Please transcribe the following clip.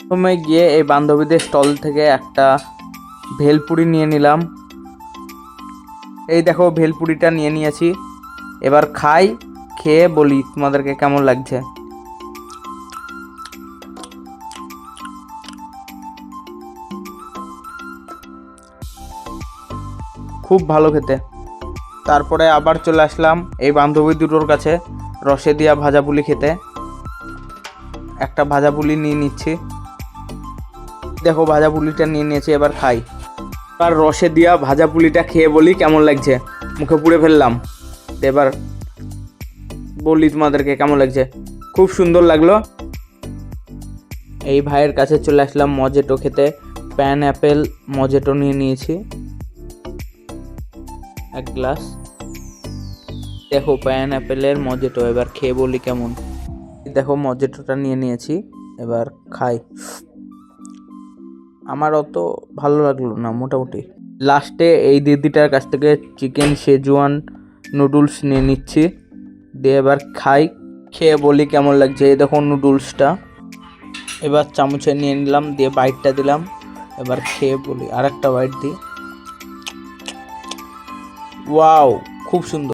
প্রথমে গিয়ে এই বান্ধবীদের স্টল থেকে একটা ভেলপুরি নিয়ে নিলাম। এই দেখো ভেলপুরিটা নিয়ে নিয়েছি, এবার খাই, খেয়ে বলি তোমাদেরকে কেমন লাগছে। খুব ভালো খেতে। তারপরে আবার চলে আসলাম এই বান্ধবী দুটোর কাছে রসে দিয়া ভাজা পুলি খেতে। একটা ভাজা পুলি নিয়ে নিচ্ছি, দেখো ভাজা পুলিটা নিয়ে নিয়েছি, এবার খাই। আর রসে দিয়া ভাজা পুলিটা খেয়ে বলি কেমন লাগছে। মুখে পুড়ে ফেললাম, এবার বলি তোমাদেরকে কেমন লাগছে। খুব সুন্দর লাগলো। এই ভাইয়ের কাছে চলে আসলাম মজেটো খেতে। পাইনঅ্যাপেল মজেটো নিয়ে নিয়েছি এক গ্লাস। দেখো পাইনঅ্যাপেলের মজেটো, এবার খেয়ে বলি কেমন। দেখো মজেটোটা নিয়ে নিয়েছি, এবার খাই। আমার অত ভালো লাগলো না, মোটামুটি। লাস্টে এই দিদিটার কাছ থেকে চিকেন শেজওয়ান নুডলস নিয়ে নিচ্ছি, দিয়ে এবার খাই, খেয়ে বলি কেমন লাগছে। এই দেখো নুডলসটা, এবার চামচে নিয়ে নিলাম, দিয়ে বাইটটা দিলাম, এবার খেয়ে বলি। আর একটা বাইট দিই। ওয়াও, খুব সুন্দর।